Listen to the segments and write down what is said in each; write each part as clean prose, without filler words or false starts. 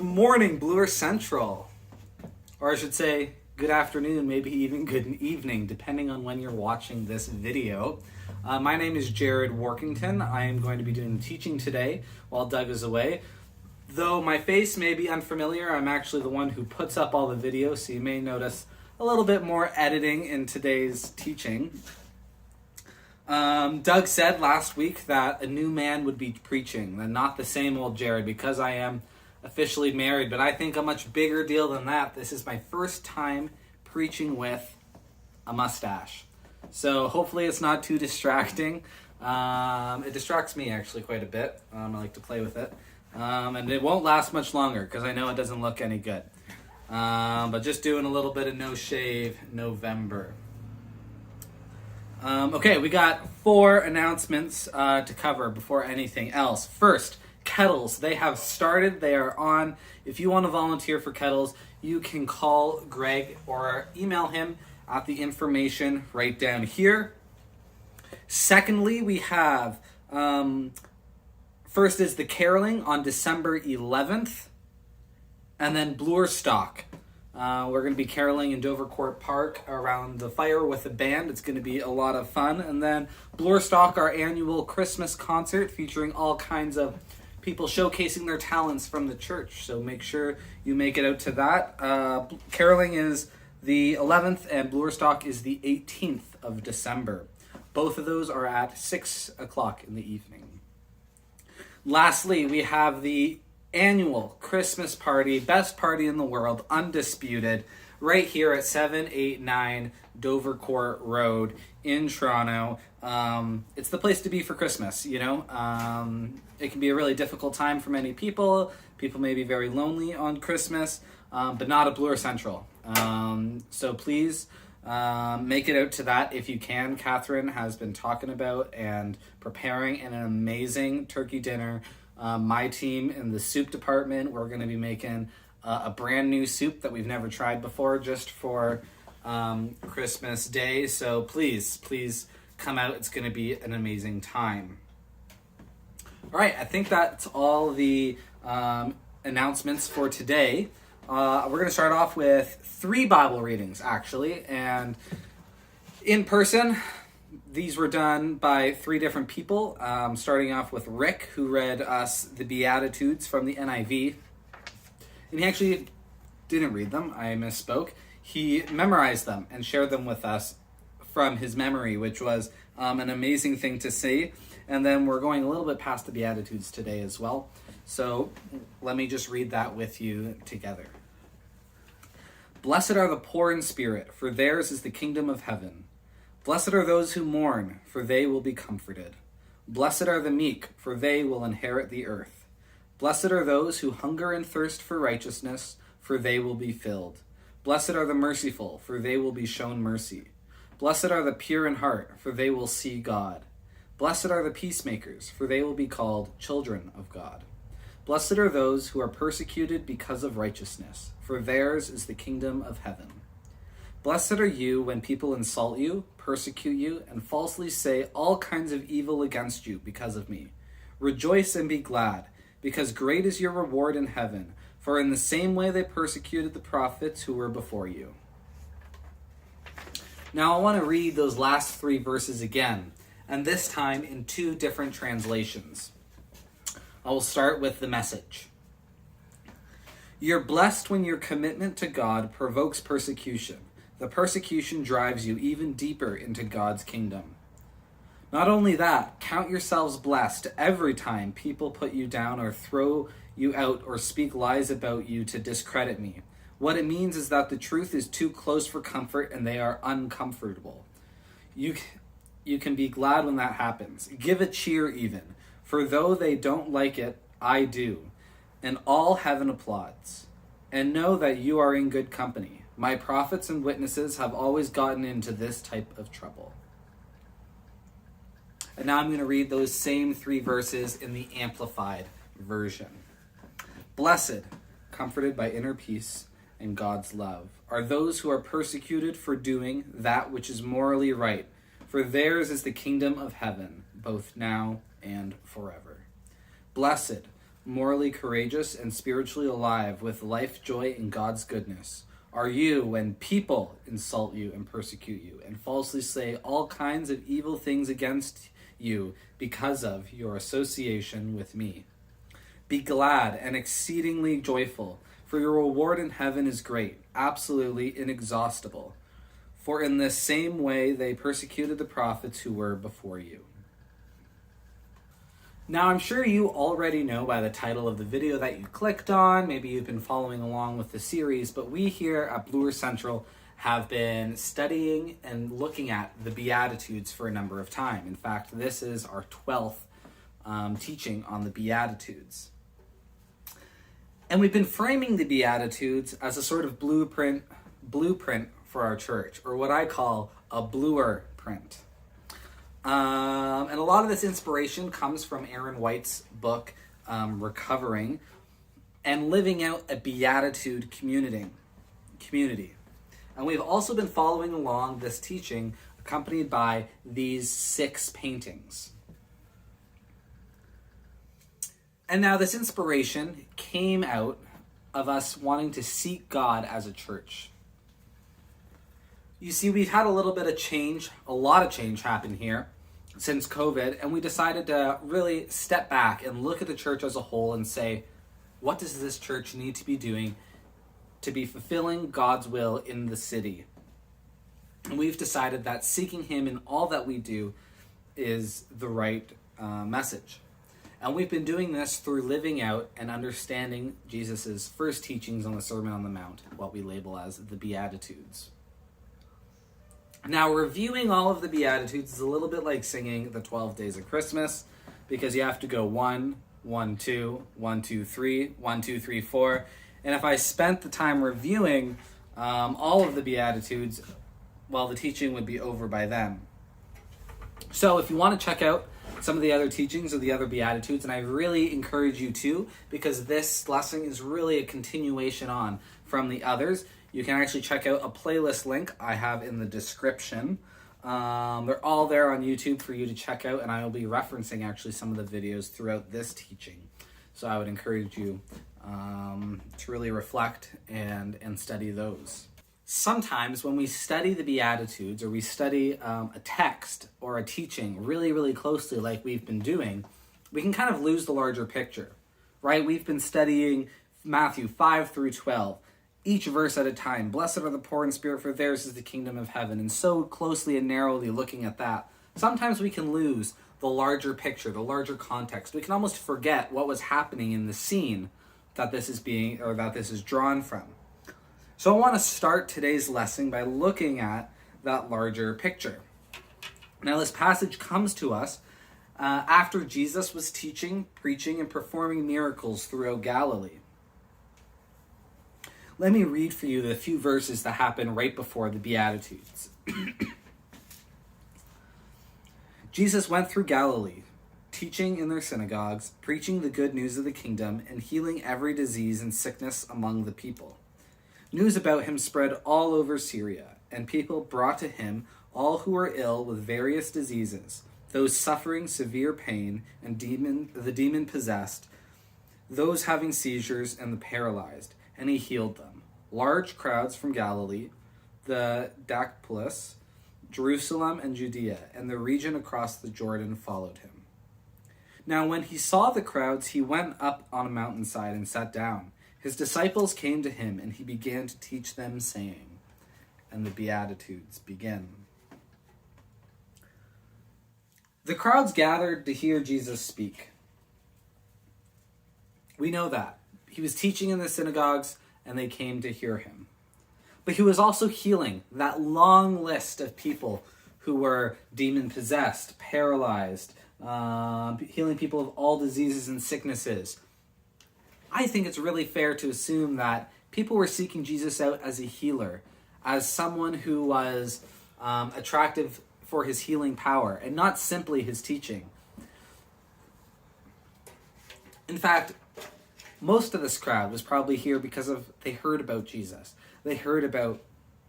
Good morning, Bloor Central. Or I should say, good afternoon, maybe even good evening, depending on when you're watching this video. My name is Jared Workington. I am going to be doing the teaching today while Doug is away. Though my face may be unfamiliar, I'm actually the one who puts up all the videos, so you may notice a little bit more editing in today's teaching. Doug said last week that a new man would be preaching, and not the same old Jared, because I am officially married, but I think a much bigger deal than that. This is my first time preaching with a mustache. So hopefully it's not too distracting. It distracts me actually quite a bit. I like to play with it. And it won't last much longer because I know it doesn't look any good. But just doing a little bit of no shave November. Okay, we got 4 announcements to cover before anything else. First, kettles. They have started. They are on. If you want to volunteer for kettles, you can call Greg or email him at the information right down here. Secondly, we have, first is the caroling on December 11th, and then Bloor Stock. We're going to be caroling in Dovercourt Park around the fire with a band. It's going to be a lot of fun. And then Bloor Stock, our annual Christmas concert featuring all kinds of people showcasing their talents from the church. So make sure you make it out to that. Caroling is the 11th and Bloor Stock is the 18th of December. Both of those are at 6 o'clock in the evening. Lastly, we have the annual Christmas party, best party in the world, undisputed, right here at 789 Dovercourt Rd in Toronto. It's the place to be for Christmas, you know. It can be a really difficult time for many people. People may be very lonely on Christmas, but not at Bloor Central. So please make it out to that if you can. Catherine has been talking about and preparing an amazing turkey dinner. My team in the soup department, we're going to be making a brand new soup that we've never tried before just for Christmas Day. So please come out. It's going to be an amazing time. All right, I think that's all the announcements for today. We're going to start off with 3 Bible readings, actually. And in person, these were done by 3 different people, starting off with Rick, who read us the Beatitudes from the NIV. And he actually didn't read them. I misspoke. He memorized them and shared them with us from his memory, which was an amazing thing to see. And then we're going a little bit past the Beatitudes today as well. So let me just read that with you together. Blessed are the poor in spirit, for theirs is the kingdom of heaven. Blessed are those who mourn, for they will be comforted. Blessed are the meek, for they will inherit the earth. Blessed are those who hunger and thirst for righteousness, for they will be filled. Blessed are the merciful, for they will be shown mercy. Blessed are the pure in heart, for they will see God. Blessed are the peacemakers, for they will be called children of God. Blessed are those who are persecuted because of righteousness, for theirs is the kingdom of heaven. Blessed are you when people insult you, persecute you, and falsely say all kinds of evil against you because of me. Rejoice and be glad, because great is your reward in heaven, for in the same way they persecuted the prophets who were before you. Now I want to read those last 3 verses again, and this time in 2 different translations. I will start with the Message. You're blessed when your commitment to God provokes persecution. The persecution drives you even deeper into God's kingdom. Not only that, count yourselves blessed every time people put you down or throw you out or speak lies about you to discredit me. What it means is that the truth is too close for comfort and they are uncomfortable. You can be glad when that happens. Give a cheer even, for though they don't like it, I do. And all heaven applauds. And know that you are in good company. My prophets and witnesses have always gotten into this type of trouble. And now I'm going to read those same 3 verses in the Amplified version. Blessed, comforted by inner peace and God's love, are those who are persecuted for doing that which is morally right, for theirs is the kingdom of heaven, both now and forever. Blessed, morally courageous, and spiritually alive with life, joy, and God's goodness are you when people insult you and persecute you and falsely say all kinds of evil things against you because of your association with me. Be glad and exceedingly joyful, for your reward in heaven is great, absolutely inexhaustible. For in this same way they persecuted the prophets who were before you. Now, I'm sure you already know by the title of the video that you clicked on, maybe you've been following along with the series, but we here at Bloor Central have been studying and looking at the Beatitudes for a number of time. In fact, this is our 12th teaching on the Beatitudes. And we've been framing the Beatitudes as a sort of blueprint for our church, or what I call a Bloor print. And a lot of this inspiration comes from Aaron White's book, Recovering, and living out a Beatitude community. And we've also been following along this teaching accompanied by these 6 paintings. And now this inspiration came out of us wanting to seek God as a church. You see, we've had a little bit of change, a lot of change happen here since COVID, and we decided to really step back and look at the church as a whole and say, what does this church need to be doing to be fulfilling God's will in the city? And we've decided that seeking Him in all that we do is the right message. And we've been doing this through living out and understanding Jesus' first teachings on the Sermon on the Mount, what we label as the Beatitudes. Now, reviewing all of the Beatitudes is a little bit like singing the 12 Days of Christmas, because you have to go 1, 1, 2, 1, 2, 3, 1, 2, 3, 4. And if I spent the time reviewing all of the Beatitudes, well, the teaching would be over by then. So if you want to check out some of the other teachings of the other Beatitudes, and I really encourage you to, because this lesson is really a continuation on from the others, you can actually check out a playlist link I have in the description. They're all there on YouTube for you to check out, and I will be referencing actually some of the videos throughout this teaching. So I would encourage you to really reflect and study those. Sometimes when we study the Beatitudes, or we study a text or a teaching really, really closely like we've been doing, we can kind of lose the larger picture, right? We've been studying Matthew 5 through 12. Each verse at a time. Blessed are the poor in spirit, for theirs is the kingdom of heaven. And so closely and narrowly looking at that, sometimes we can lose the larger picture, the larger context. We can almost forget what was happening in the scene that this is drawn from. So I want to start today's lesson by looking at that larger picture. Now, this passage comes to us after Jesus was teaching, preaching, and performing miracles throughout Galilee. Let me read for you the few verses that happen right before the Beatitudes. Jesus went through Galilee, teaching in their synagogues, preaching the good news of the kingdom, and healing every disease and sickness among the people. News about him spread all over Syria, and people brought to him all who were ill with various diseases, those suffering severe pain and the demon-possessed, those having seizures and the paralyzed, and he healed them. Large crowds from Galilee, the Decapolis, Jerusalem and Judea, and the region across the Jordan followed him. Now when he saw the crowds, he went up on a mountainside and sat down. His disciples came to him, and he began to teach them, saying, and the Beatitudes begin. The crowds gathered to hear Jesus speak. We know that. He was teaching in the synagogues, and they came to hear him. But he was also healing that long list of people who were demon-possessed, paralyzed, healing people of all diseases and sicknesses. I think it's really fair to assume that people were seeking Jesus out as a healer, as someone who was attractive for his healing power, and not simply his teaching. In fact, most of this crowd was probably here because they heard about Jesus. They heard about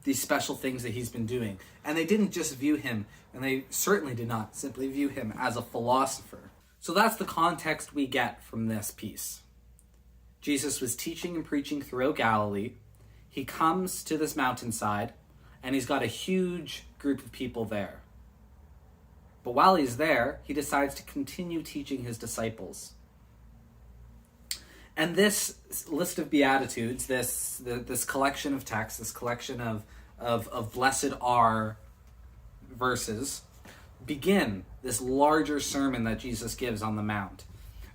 these special things that he's been doing. And they didn't just view him, and they certainly did not simply view him as a philosopher. So that's the context we get from this piece. Jesus was teaching and preaching throughout Galilee. He comes to this mountainside, and he's got a huge group of people there. But while he's there, he decides to continue teaching his disciples. And this list of Beatitudes, this collection of texts, this collection of blessed are verses, begin this larger sermon that Jesus gives on the Mount,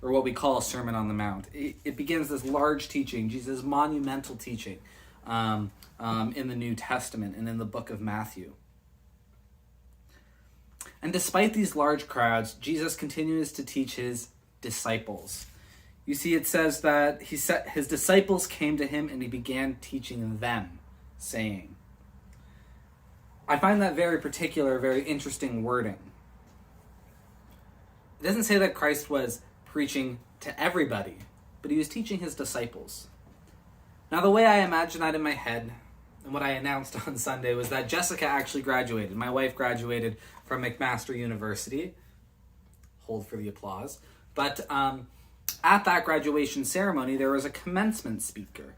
or what we call a Sermon on the Mount. It begins this large teaching, Jesus' monumental teaching in the New Testament and in the book of Matthew. And despite these large crowds, Jesus continues to teach his disciples. You see, it says that his disciples came to him and he began teaching them, saying. I find that very particular, very interesting wording. It doesn't say that Christ was preaching to everybody, but he was teaching his disciples. Now, the way I imagine that in my head, and what I announced on Sunday, was that Jessica actually graduated. My wife graduated from McMaster University. Hold for the applause. But at that graduation ceremony, there was a commencement speaker.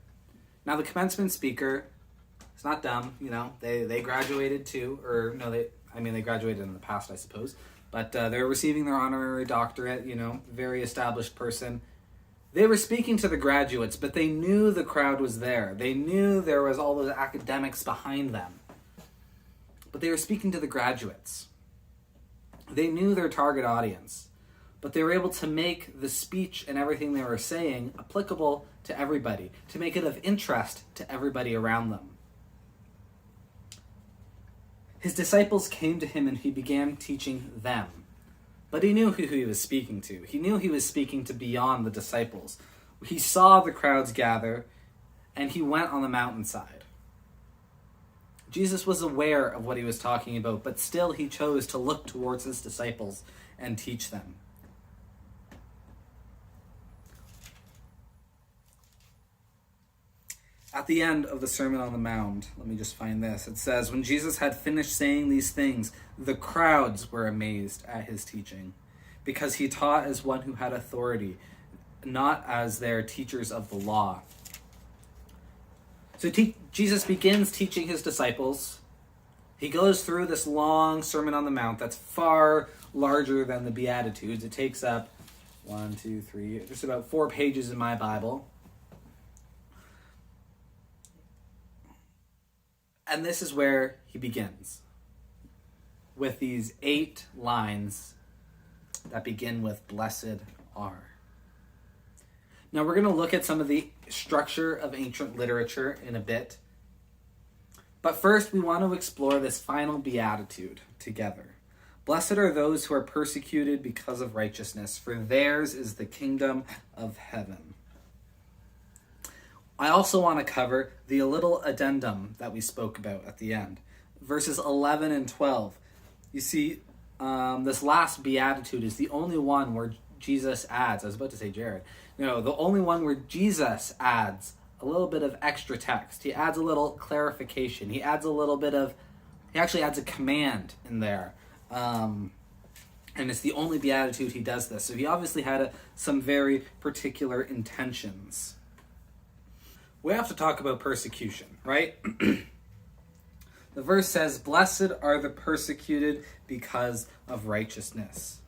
Now, the commencement speaker, it's not dumb, they graduated too, or no, they graduated in the past, I suppose, but they're receiving their honorary doctorate, very established person. They were speaking to the graduates, but they knew the crowd was there. They knew there was all those academics behind them. But they were speaking to the graduates. They knew their target audience, but they were able to make the speech and everything they were saying applicable to everybody, to make it of interest to everybody around them. His disciples came to him and he began teaching them. But he knew who he was speaking to. He knew he was speaking to beyond the disciples. He saw the crowds gather, and he went on the mountainside. Jesus was aware of what he was talking about, but still he chose to look towards his disciples and teach them. At the end of the Sermon on the Mount, let me just find this. It says, when Jesus had finished saying these things, the crowds were amazed at his teaching, because he taught as one who had authority, not as their teachers of the law. So Jesus begins teaching his disciples. He goes through this long Sermon on the Mount that's far larger than the Beatitudes. It takes up just about 4 pages in my Bible. And this is where he begins, with these 8 lines that begin with blessed are. Now we're going to look at some of the structure of ancient literature in a bit. But first we want to explore this final beatitude together. Blessed are those who are persecuted because of righteousness, for theirs is the kingdom of heaven. I also want to cover the little addendum that we spoke about at the end. Verses 11 and 12. You see, this last beatitude is the only one where Jesus adds, I was about to say Jared, the only one where Jesus adds a little bit of extra text. He adds a little clarification. He actually adds a command in there. And it's the only beatitude he does this. So he obviously had some very particular intentions. We have to talk about persecution, right? The verse says, blessed are the persecuted because of righteousness.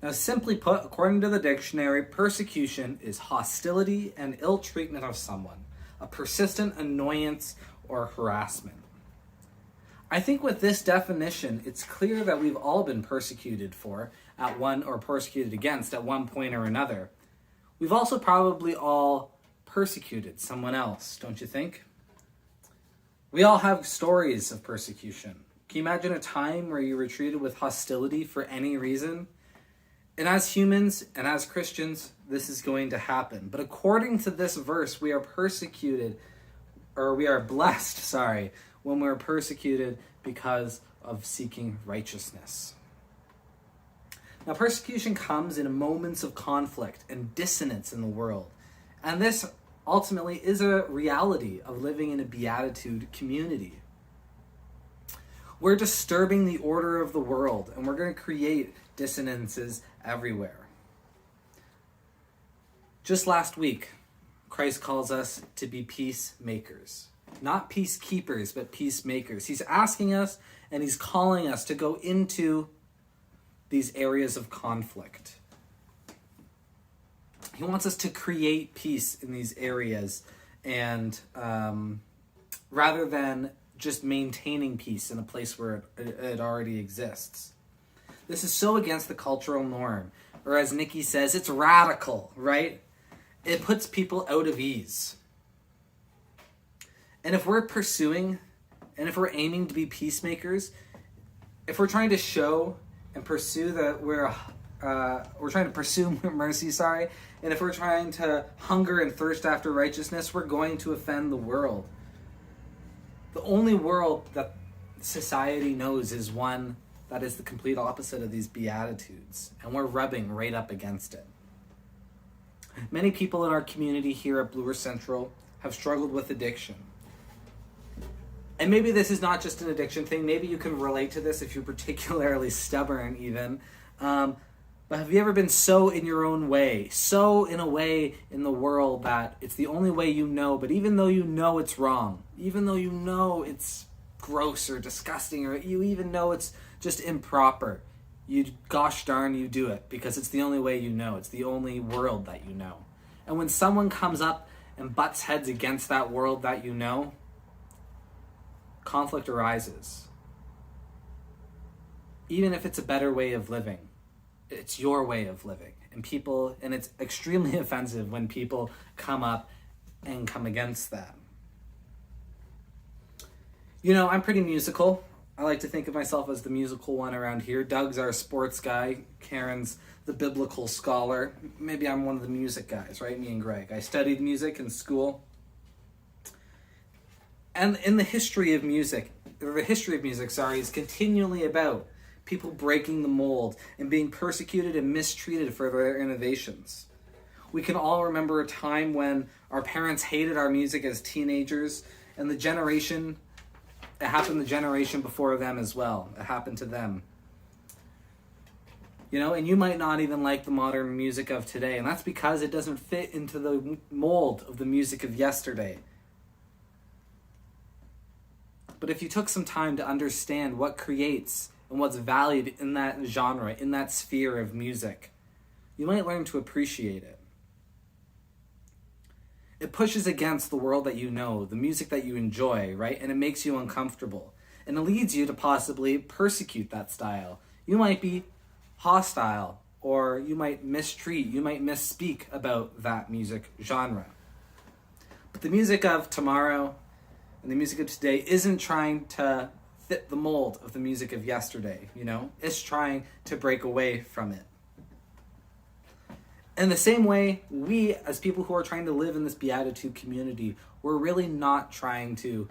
Now, simply put, according to the dictionary, persecution is hostility and ill treatment of someone, a persistent annoyance or harassment. I think with this definition, it's clear that we've all been persecuted persecuted against at one point or another. We've also probably all persecuted someone else, don't you think? We all have stories of persecution. Can you imagine a time where you were treated with hostility for any reason? And as humans and as Christians, this is going to happen. But according to this verse, we are blessed, when we're persecuted because of seeking righteousness. Now, persecution comes in moments of conflict and dissonance in the world. And this ultimately is a reality of living in a beatitude community. We're disturbing the order of the world, and we're going to create dissonances everywhere. Just last week, Christ calls us to be peacemakers. Not peacekeepers, but peacemakers. He's asking us and he's calling us to go into these areas of conflict. He wants us to create peace in these areas, and rather than just maintaining peace in a place where it already exists. This is so against the cultural norm, or as Nikki says, it's radical, right? It puts people out of ease. And if we're pursuing, and if we're aiming to be peacemakers, if we're trying to show and pursue that we're trying to pursue mercy, and if we're trying to hunger and thirst after righteousness, we're going to offend the world. The only world that society knows is one that is the complete opposite of these Beatitudes, and we're rubbing right up against it. Many people in our community here at Bloor Central have struggled with addiction. And maybe this is not just an addiction thing. Maybe you can relate to this if you're particularly stubborn even. But have you ever been so in your own way, so in a way in the world that it's the only way you know, but even though you know it's wrong, even though you know it's gross or disgusting, or you even know it's just improper, you gosh darn you do it because it's the only way you know. It's the only world that you know. And when someone comes up and butts heads against that world that you know, conflict arises. Even if it's a better way of living, it's your way of living. And it's extremely offensive when people come up and come against that. You know, I'm pretty musical. I like to think of myself as the musical one around here. Doug's our sports guy. Karen's the biblical scholar. Maybe I'm one of the music guys, right? Me and Greg. I studied music in school. And in the history of music, is continually about people breaking the mold and being persecuted and mistreated for their innovations. We can all remember a time when our parents hated our music as teenagers, and it happened the generation before them as well. It happened to them. You know, and you might not even like the modern music of today, and that's because it doesn't fit into the mold of the music of yesterday. But if you took some time to understand what creates and what's valued in that genre, in that sphere of music, you might learn to appreciate it. It pushes against the world that you know, the music that you enjoy, right? And it makes you uncomfortable. And it leads you to possibly persecute that style. You might be hostile, or you might mistreat, you might misspeak about that music genre. But the music of tomorrow and the music of today isn't trying to fit the mold of the music of yesterday, you know? It's trying to break away from it. In the same way, we, as people who are trying to live in this Beatitude community, we're really not trying to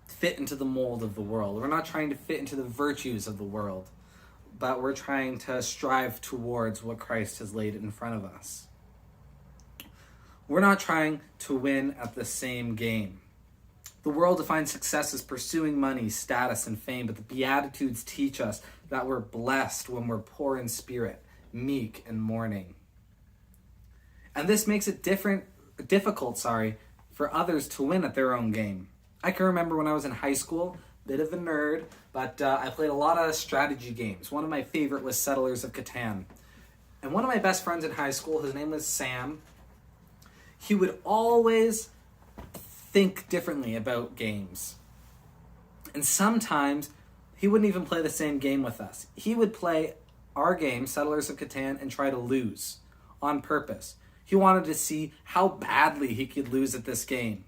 fit into the mold of the world. We're not trying to fit into the virtues of the world, but we're trying to strive towards what Christ has laid in front of us. We're not trying to win at the same game. The world defines success as pursuing money, status, and fame, but the Beatitudes teach us that we're blessed when we're poor in spirit, meek, and mourning. And this makes it difficult for others to win at their own game. I can remember when I was in high school, bit of a nerd, but I played a lot of strategy games. One of my favorite was Settlers of Catan. And one of my best friends in high school, his name was Sam, he would always think differently about games. And sometimes he wouldn't even play the same game with us. He would play our game, Settlers of Catan, and try to lose on purpose. He wanted to see how badly he could lose at this game.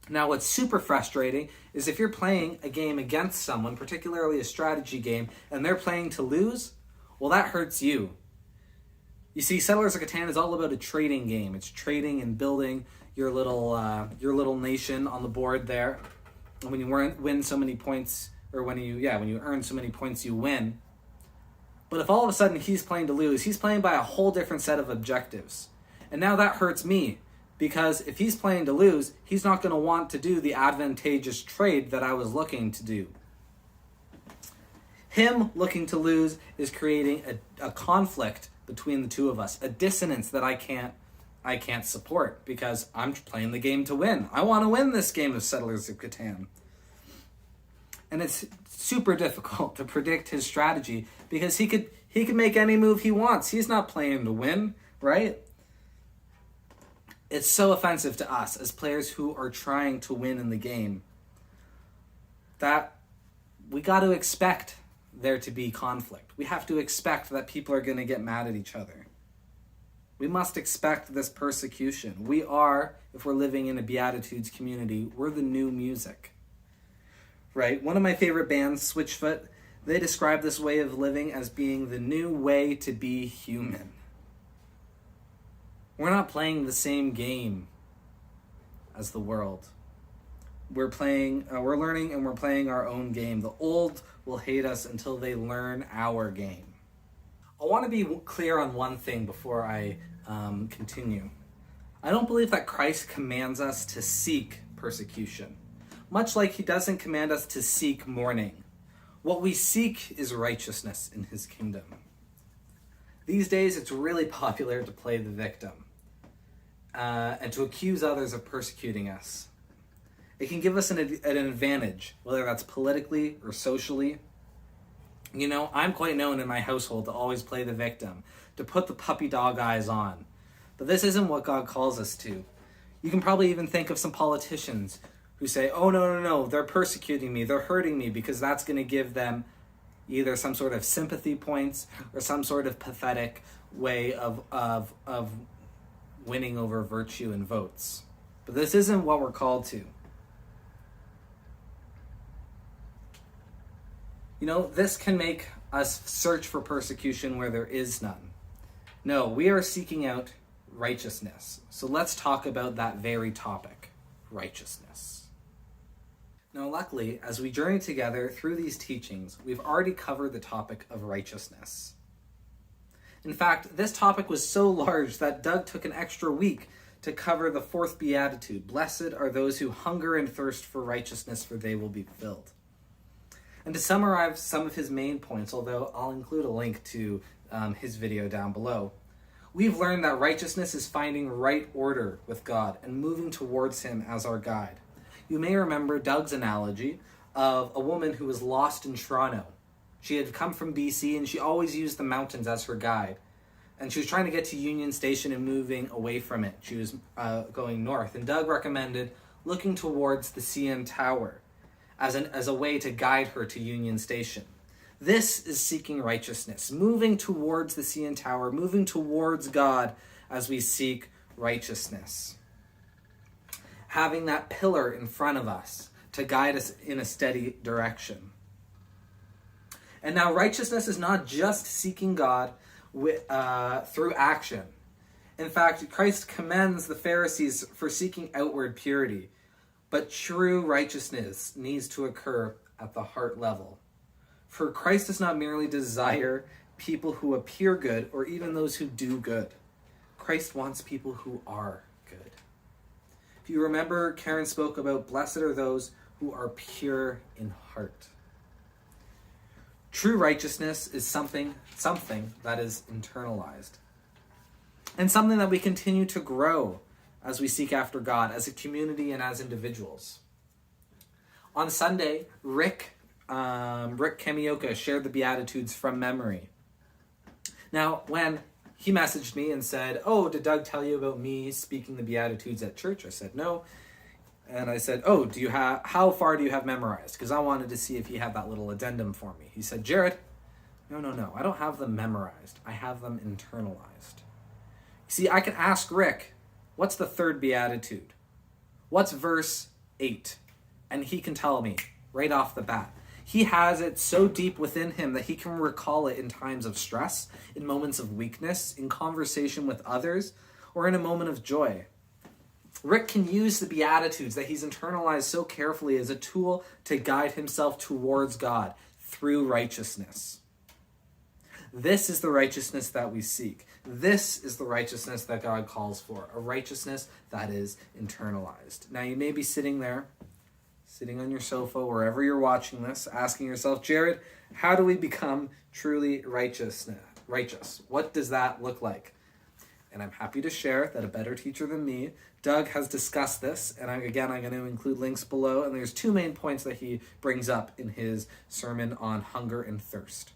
Now, what's super frustrating is if you're playing a game against someone, particularly a strategy game, and they're playing to lose, well, that hurts you. You see, Settlers of Catan is all about a trading game. It's trading and building your little nation on the board there. And when you win so many points, or when you earn so many points, you win. But if all of a sudden he's playing to lose, he's playing by a whole different set of objectives. And now that hurts me, because if he's playing to lose, he's not going to want to do the advantageous trade that I was looking to do. Him looking to lose is creating a conflict between the two of us, a dissonance that I can't I can't support because I'm playing the game to win. I want to win this game of Settlers of Catan. And it's super difficult to predict his strategy because he could make any move he wants. He's not playing to win, right? It's so offensive to us as players who are trying to win in the game that we got to expect there to be conflict. We have to expect that people are going to get mad at each other. We must expect this persecution. We are, if we're living in a Beatitudes community, we're the new music. Right? One of my favorite bands, Switchfoot, they describe this way of living as being the new way to be human. We're not playing the same game as the world. We're learning and we're playing our own game. The old will hate us until they learn our game. I want to be clear on one thing before I continue. I don't believe that Christ commands us to seek persecution, much like he doesn't command us to seek mourning. What we seek is righteousness in his kingdom. These days, it's really popular to play the victim and to accuse others of persecuting us. It can give us an advantage, whether that's politically or socially. You know, I'm quite known in my household to always play the victim, to put the puppy dog eyes on. But this isn't what God calls us to. You can probably even think of some politicians who say, oh, no, they're persecuting me, they're hurting me, because that's going to give them either some sort of sympathy points or some sort of pathetic way of winning over virtue and votes. But this isn't what we're called to. You know, this can make us search for persecution where there is none. No, we are seeking out righteousness. So let's talk about that very topic, righteousness. Now, luckily, as we journey together through these teachings, we've already covered the topic of righteousness. In fact, this topic was so large that Doug took an extra week to cover the fourth beatitude. Blessed are those who hunger and thirst for righteousness, for they will be filled. And to summarize some of his main points, although I'll include a link to his video down below, we've learned that righteousness is finding right order with God and moving towards him as our guide. You may remember Doug's analogy of a woman who was lost in Toronto. She had come from BC and she always used the mountains as her guide. And she was trying to get to Union Station and moving away from it. She was going north. And Doug recommended looking towards the CN Tower as a way to guide her to Union Station. This is seeking righteousness, moving towards the CN Tower, moving towards God as we seek righteousness. Having that pillar in front of us to guide us in a steady direction. And now righteousness is not just seeking God through action. In fact, Christ commends the Pharisees for seeking outward purity. But true righteousness needs to occur at the heart level. For Christ does not merely desire people who appear good or even those who do good. Christ wants people who are good. If you remember, Karen spoke about blessed are those who are pure in heart. True righteousness is something that is internalized. And something that we continue to grow as we seek after God, as a community and as individuals. On Sunday, Rick Kamioka shared the Beatitudes from memory. Now, when he messaged me and said, oh, did Doug tell you about me speaking the Beatitudes at church? I said, no. And I said, oh, how far do you have memorized? Because I wanted to see if he had that little addendum for me. He said, Jared, no, I don't have them memorized. I have them internalized. See, I can ask Rick, what's the third beatitude? What's verse 8? And he can tell me right off the bat. He has it so deep within him that he can recall it in times of stress, in moments of weakness, in conversation with others, or in a moment of joy. Rick can use the Beatitudes that he's internalized so carefully as a tool to guide himself towards God through righteousness. This is the righteousness that we seek. This is the righteousness that God calls for, a righteousness that is internalized. Now, you may be sitting there, sitting on your sofa, wherever you're watching this, asking yourself, Jared, how do we become truly righteous? What does that look like? And I'm happy to share that a better teacher than me, Doug, has discussed this. And I'm going to include links below. And there's two main points that he brings up in his sermon on hunger and thirst.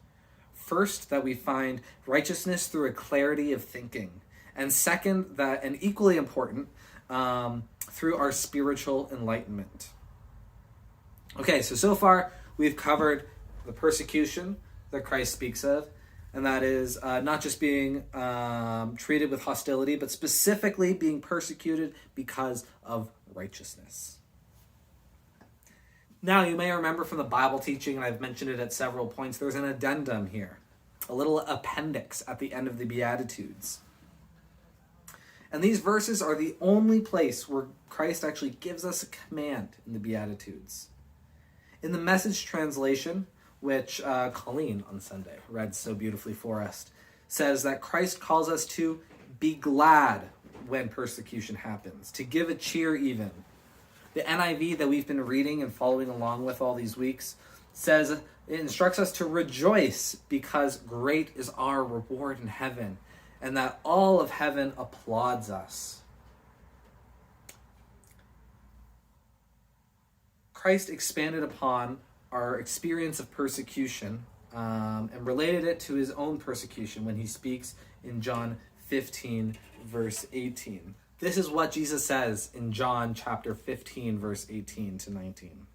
First, that we find righteousness through a clarity of thinking. And second, that, and equally important, through our spiritual enlightenment. Okay, so far we've covered the persecution that Christ speaks of, and that is not just being treated with hostility, but specifically being persecuted because of righteousness. Now, you may remember from the Bible teaching, and I've mentioned it at several points, there's an addendum here, a little appendix at the end of the Beatitudes. And these verses are the only place where Christ actually gives us a command in the Beatitudes. In the Message translation, which Colleen on Sunday read so beautifully for us, says that Christ calls us to be glad when persecution happens, to give a cheer even. The NIV that we've been reading and following along with all these weeks says it instructs us to rejoice because great is our reward in heaven, and that all of heaven applauds us. Christ expanded upon our experience of persecution and related it to his own persecution when he speaks in John 15, verse 18. This is what Jesus says in John chapter 15, verse 18 to 19.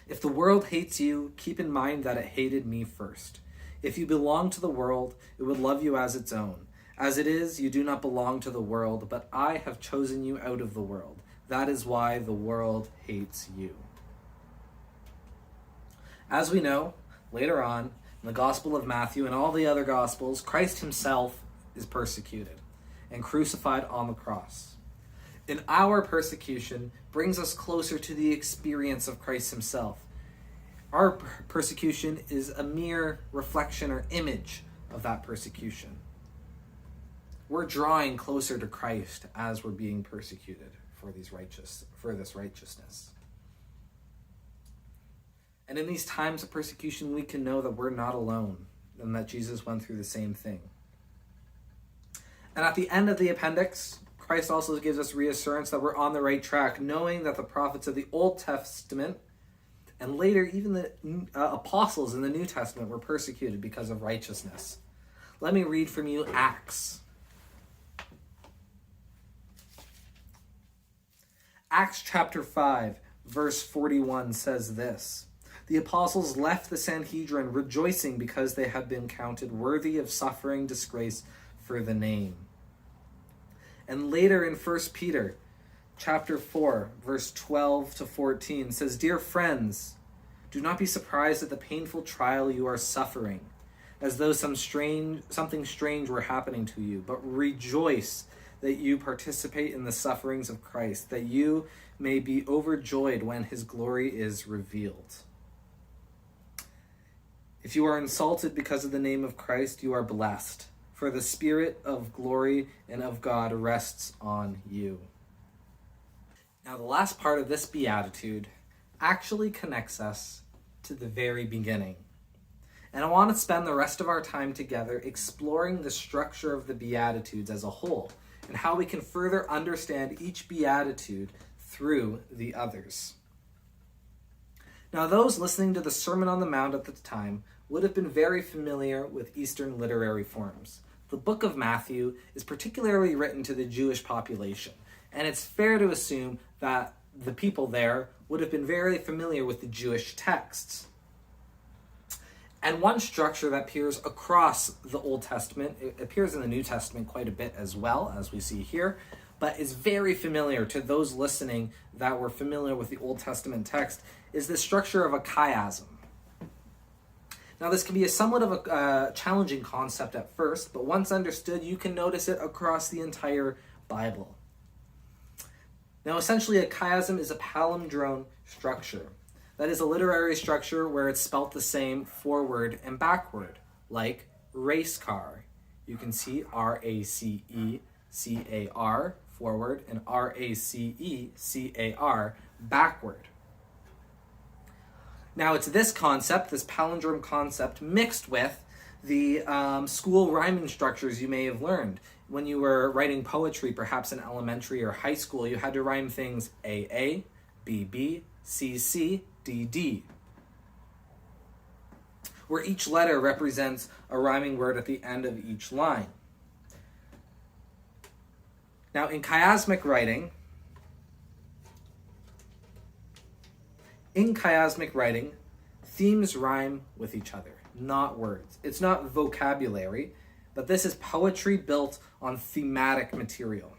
If the world hates you, keep in mind that it hated me first. If you belong to the world, it would love you as its own. As it is, you do not belong to the world, but I have chosen you out of the world. That is why the world hates you. As we know, later on, in the Gospel of Matthew and all the other Gospels, Christ himself is persecuted and crucified on the cross. And our persecution brings us closer to the experience of Christ himself. Our persecution is a mere reflection or image of that persecution. We're drawing closer to Christ as we're being persecuted for this righteousness. And in these times of persecution, we can know that we're not alone and that Jesus went through the same thing. And at the end of the appendix, Christ also gives us reassurance that we're on the right track, knowing that the prophets of the Old Testament and later even the apostles in the New Testament were persecuted because of righteousness. Let me read from you Acts. Acts chapter 5, verse 41 says this: The apostles left the Sanhedrin rejoicing because they had been counted worthy of suffering disgrace for the name. And later in 1 Peter chapter 4, verse 12 to 14 says, Dear friends, do not be surprised at the painful trial you are suffering, as though something strange were happening to you, but rejoice that you participate in the sufferings of Christ, that you may be overjoyed when his glory is revealed. If you are insulted because of the name of Christ, you are blessed, for the Spirit of glory and of God rests on you. Now, the last part of this beatitude actually connects us to the very beginning. And I want to spend the rest of our time together exploring the structure of the Beatitudes as a whole and how we can further understand each Beatitude through the others. Now, those listening to the Sermon on the Mount at the time would have been very familiar with Eastern literary forms. The book of Matthew is particularly written to the Jewish population, and it's fair to assume that the people there would have been very familiar with the Jewish texts. And one structure that appears across the Old Testament, it appears in the New Testament quite a bit as well, as we see here, but is very familiar to those listening that were familiar with the Old Testament text, is the structure of a chiasm. Now, this can be somewhat of a challenging concept at first, but once understood, you can notice it across the entire Bible. Now, essentially, a chiasm is a palindrome structure. That is a literary structure where it's spelt the same forward and backward, like race car. You can see R-A-C-E-C-A-R, forward, and R-A-C-E-C-A-R, backward. Now, it's this concept, this palindrome concept, mixed with the school rhyming structures you may have learned, when you were writing poetry, perhaps in elementary or high school, you had to rhyme things AA, BB, CC, DD, where each letter represents a rhyming word at the end of each line. Now, in chiasmic writing, themes rhyme with each other, not words. It's not vocabulary, but this is poetry built on thematic material.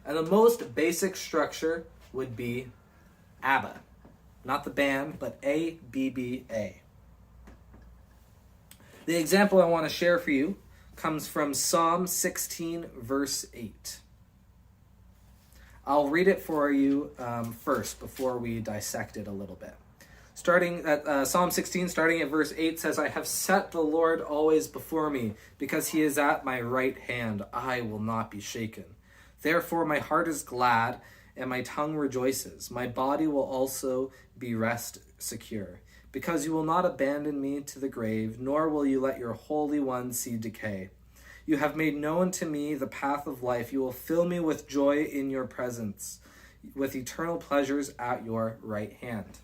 And the most basic structure would be ABBA. Not the band, but A-B-B-A. The example I want to share for you comes from Psalm 16, verse 8. I'll read it for you first before we dissect it a little bit. Starting at Psalm 16, starting at verse 8, says, I have set the Lord always before me, because he is at my right hand. I will not be shaken. Therefore my heart is glad, and my tongue rejoices. My body will also be rest secure, because you will not abandon me to the grave, nor will you let your Holy One see decay. You have made known to me the path of life. You will fill me with joy in your presence, with eternal pleasures at your right hand.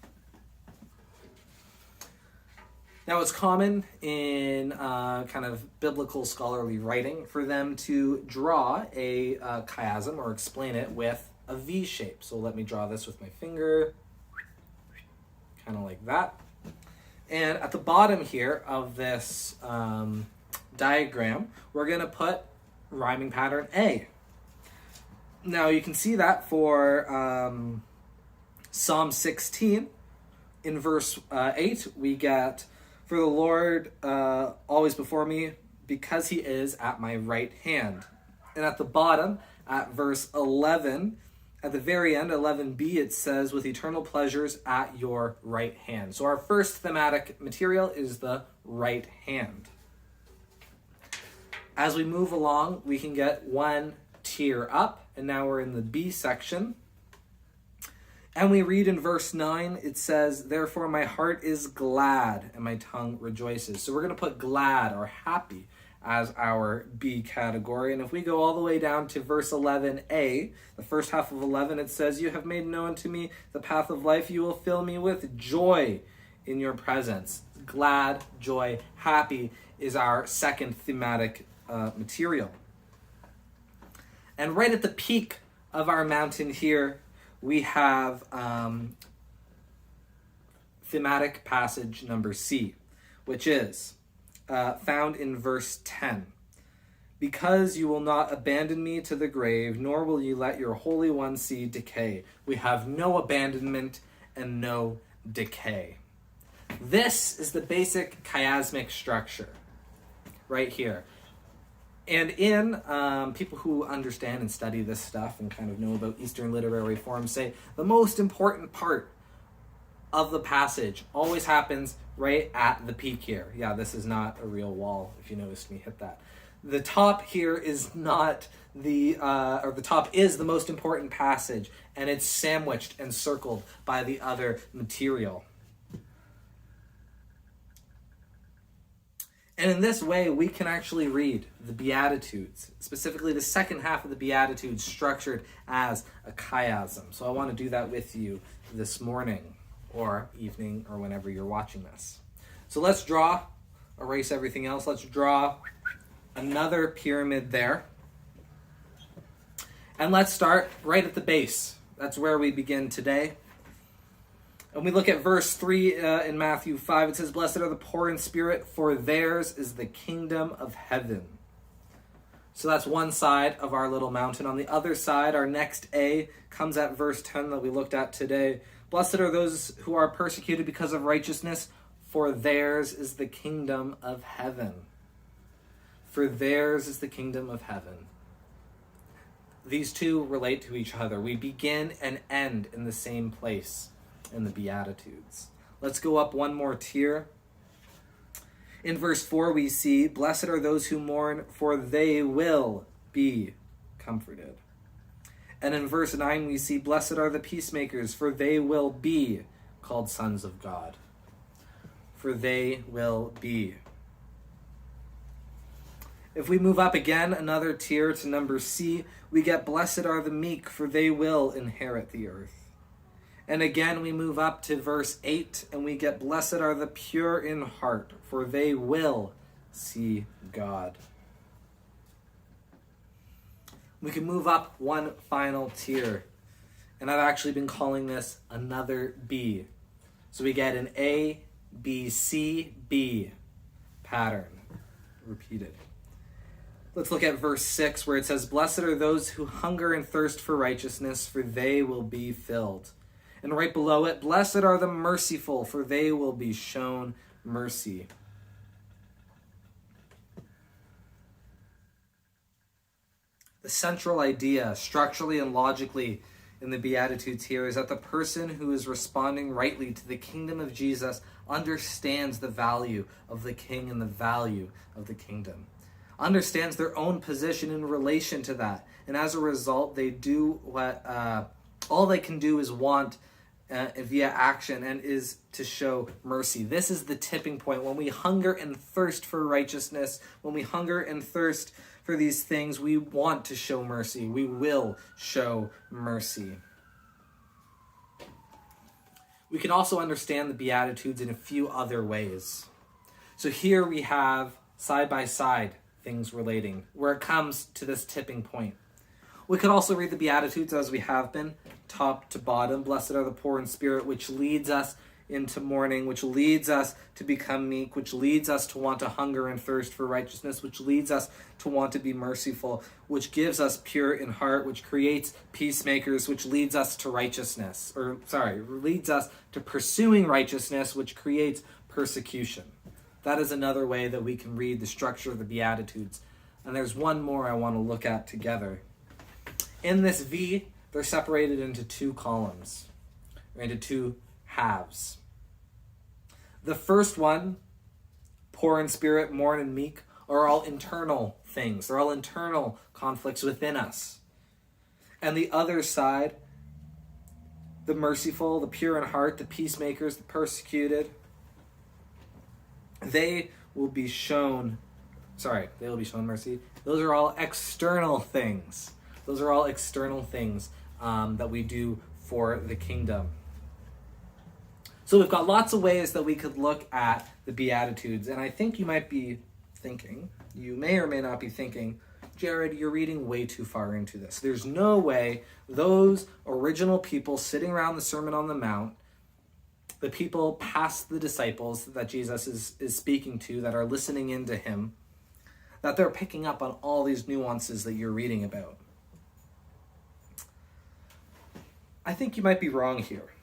Now, it's common in kind of biblical scholarly writing for them to draw a chiasm or explain it with a V shape. So let me draw this with my finger, kind of like that. And at the bottom here of this diagram, we're going to put rhyming pattern A. Now, you can see that for Psalm 16. In verse 8, we get, for the Lord always before me, because he is at my right hand. And at the bottom, at verse 11, at the very end, 11b, it says, with eternal pleasures at your right hand. So our first thematic material is the right hand. As we move along, we can get one tier up, and now we're in the B section. And we read in verse 9, it says, therefore my heart is glad and my tongue rejoices. So we're going to put glad or happy as our B category. And if we go all the way down to verse 11a, the first half of 11, it says, you have made known to me the path of life. You will fill me with joy in your presence. Glad, joy, happy is our second thematic material. And right at the peak of our mountain here, we have thematic passage number C, which is found in verse 10. Because you will not abandon me to the grave, nor will you let your Holy One see decay. We have no abandonment and no decay. This is the basic chiasmic structure right here. And in people who understand and study this stuff and kind of know about Eastern literary forms say the most important part of the passage always happens right at the peak here. Yeah, this is not a real wall, if you noticed me hit that. The top here is not the top is the most important passage, and it's sandwiched and circled by the other material. And in this way, we can actually read the Beatitudes, specifically the second half of the Beatitudes, structured as a chiasm. So I want to do that with you this morning or evening or whenever you're watching this. So let's erase everything else. Let's draw another pyramid there. And let's start right at the base. That's where we begin today. And we look at verse 3 in Matthew 5. It says, blessed are the poor in spirit, for theirs is the kingdom of heaven. So that's one side of our little mountain. On the other side, our next A comes at verse 10 that we looked at today. Blessed are those who are persecuted because of righteousness, for theirs is the kingdom of heaven. For theirs is the kingdom of heaven. These two relate to each other. We begin and end in the same place in the Beatitudes. Let's go up one more tier. In verse 4, we see, blessed are those who mourn, for they will be comforted. And in verse 9, we see, blessed are the peacemakers, for they will be called sons of God. For they will be. If we move up again, another tier to number C, we get blessed are the meek, for they will inherit the earth. And again, we move up to verse 8, and we get blessed are the pure in heart, for they will see God. We can move up one final tier, and I've actually been calling this another B. So we get an A, B, C, B pattern repeated. Let's look at verse 6 where it says, blessed are those who hunger and thirst for righteousness, for they will be filled. And right below it, blessed are the merciful, for they will be shown mercy. The central idea, structurally and logically, in the Beatitudes here is that the person who is responding rightly to the kingdom of Jesus understands the value of the king and the value of the kingdom, understands their own position in relation to that, and as a result, they do what all they can do is want via action, and is to show mercy. This is the tipping point. When we hunger and thirst for righteousness, when we hunger and thirst for these things, we want to show mercy. We will show mercy. We can also understand the Beatitudes in a few other ways. So here we have side by side things relating, where it comes to this tipping point. We could also read the Beatitudes as we have been, top to bottom. Blessed are the poor in spirit, which leads us into mourning, which leads us to become meek, which leads us to want to hunger and thirst for righteousness, which leads us to want to be merciful, which gives us pure in heart, which creates peacemakers, which leads us to righteousness, leads us to pursuing righteousness, which creates persecution. That is another way that we can read the structure of the Beatitudes. And there's one more I want to look at together. In this V, they're separated into two columns, or into two halves. The first one, poor in spirit, mourn and meek, are all internal things. They're all internal conflicts within us. And the other side, the merciful, the pure in heart, the peacemakers, the persecuted, they will be shown mercy. Those are all external things. Those are all external things that we do for the kingdom. So we've got lots of ways that we could look at the Beatitudes, and I think you might be thinking, you may or may not be thinking, Jared, you're reading way too far into this. There's no way those original people sitting around the Sermon on the Mount, the people past the disciples that Jesus is speaking to, that are listening into him, that they're picking up on all these nuances that you're reading about. I think you might be wrong here.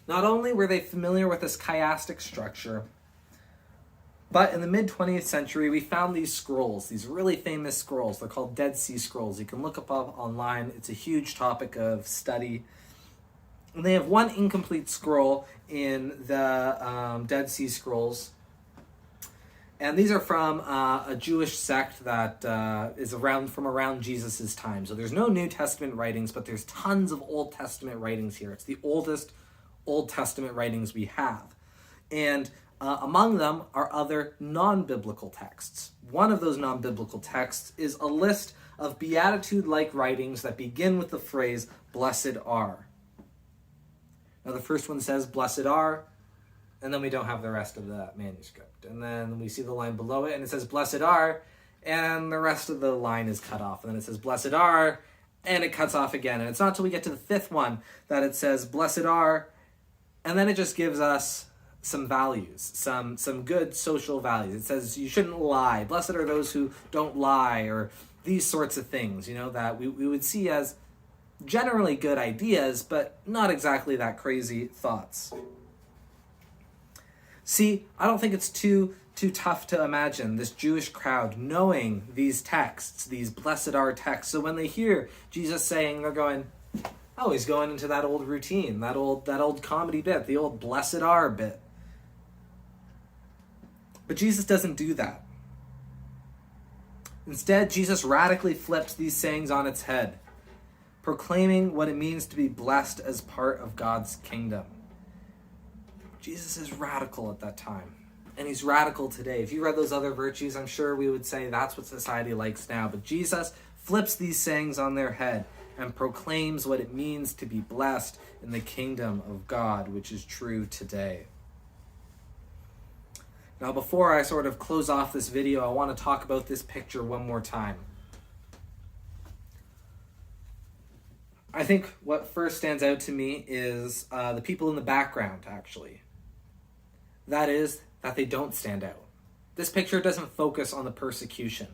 Not only were they familiar with this chiastic structure, but in the mid-20th century, we found these scrolls, these really famous scrolls. They're called Dead Sea Scrolls. You can look up online. It's a huge topic of study. And they have one incomplete scroll in the Dead Sea Scrolls. And these are from a Jewish sect that is from around Jesus' time. So there's no New Testament writings, but there's tons of Old Testament writings here. It's the oldest Old Testament writings we have. And among them are other non-biblical texts. One of those non-biblical texts is a list of beatitude-like writings that begin with the phrase, blessed are. Now the first one says, blessed are, and then we don't have the rest of the manuscript. And then we see the line below it, and it says, blessed are, and the rest of the line is cut off. And then it says, blessed are, and it cuts off again. And it's not until we get to the fifth one that it says, blessed are, and then it just gives us some values, some good social values. It says you shouldn't lie. Blessed are those who don't lie, or these sorts of things, that we would see as generally good ideas, but not exactly that crazy thoughts. See, I don't think it's too tough to imagine this Jewish crowd knowing these texts, these blessed are texts. So when they hear Jesus saying, they're going, oh, he's going into that old routine, that old comedy bit, the old blessed are bit. But Jesus doesn't do that. Instead, Jesus radically flips these sayings on its head, proclaiming what it means to be blessed as part of God's kingdom. Jesus is radical at that time. And he's radical today. If you read those other virtues, I'm sure we would say that's what society likes now. But Jesus flips these sayings on their head and proclaims what it means to be blessed in the kingdom of God, which is true today. Now, before I sort of close off this video, I want to talk about this picture one more time. I think what first stands out to me is the people in the background, actually. That is, that they don't stand out. This picture doesn't focus on the persecution.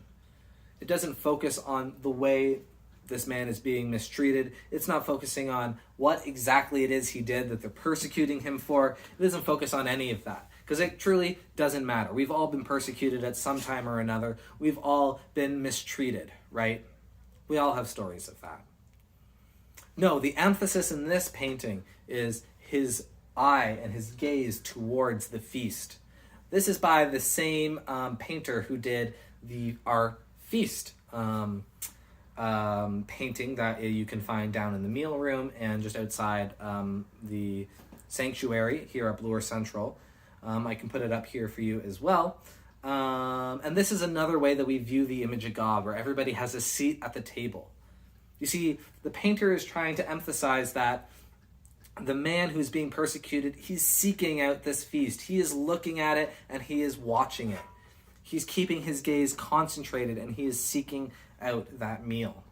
It doesn't focus on the way this man is being mistreated. It's not focusing on what exactly it is he did that they're persecuting him for. It doesn't focus on any of that, because it truly doesn't matter. We've all been persecuted at some time or another. We've all been mistreated, right? We all have stories of that. No, the emphasis in this painting is his eye and his gaze towards the feast. This is by the same painter who did our feast painting that you can find down in the meal room and just outside the sanctuary here at Bloor Central. I can put it up here for you as well. And this is another way that we view the image of God, where everybody has a seat at the table. You see, the painter is trying to emphasize that the man who's being persecuted, he's seeking out this feast. He is looking at it and he is watching it. He's keeping his gaze concentrated and he is seeking out that meal.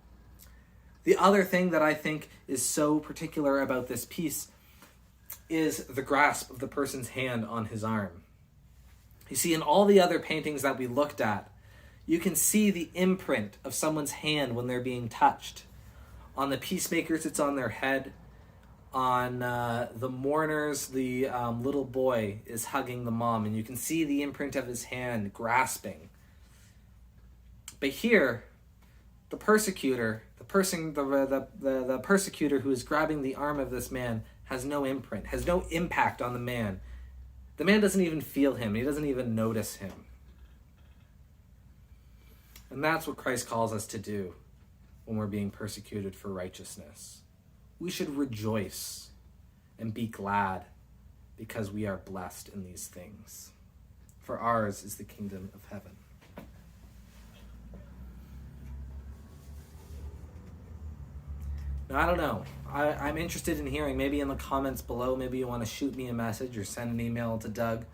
The other thing that I think is so particular about this piece is the grasp of the person's hand on his arm. You see, in all the other paintings that we looked at, you can see the imprint of someone's hand when they're being touched. On the peacemakers, it's on their head. On the mourners, the little boy is hugging the mom, and you can see the imprint of his hand grasping. But here, the persecutor, the persecutor who is grabbing the arm of this man has no imprint, has no impact on the man. The man doesn't even feel him. He doesn't even notice him. And that's what Christ calls us to do when we're being persecuted for righteousness. We should rejoice and be glad because we are blessed in these things. For ours is the kingdom of heaven. Now, I don't know. I'm interested in hearing, maybe in the comments below, maybe you want to shoot me a message or send an email to Doug.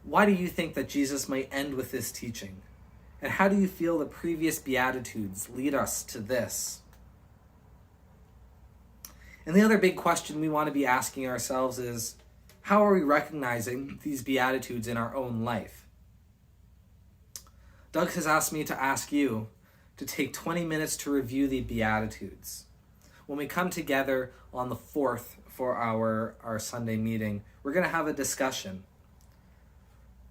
Why do you think that Jesus might end with this teaching? And how do you feel the previous Beatitudes lead us to this? And the other big question we want to be asking ourselves is, how are we recognizing these Beatitudes in our own life? Doug has asked me to ask you to take 20 minutes to review the Beatitudes. When we come together on the 4th for our Sunday meeting, we're going to have a discussion.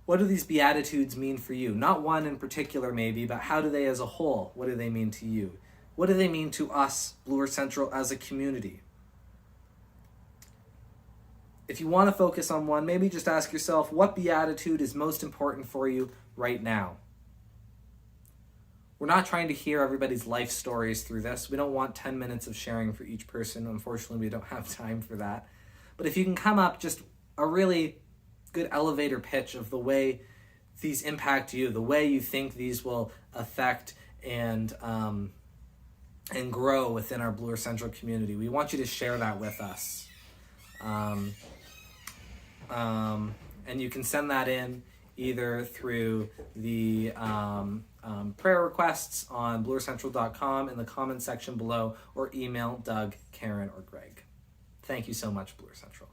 What do these Beatitudes mean for you? Not one in particular maybe, but how do they as a whole? What do they mean to you? What do they mean to us, Bloor Central, as a community? If you want to focus on one, maybe just ask yourself, what Beatitude is most important for you right now? We're not trying to hear everybody's life stories through this. We don't want 10 minutes of sharing for each person. Unfortunately, we don't have time for that. But if you can come up just a really good elevator pitch of the way these impact you, the way you think these will affect and grow within our Bloor Central community, we want you to share that with us. And you can send that in either through the prayer requests on bloorcentral.com in the comments section below, or email Doug, Karen, or Greg. Thank you so much, Bloor Central.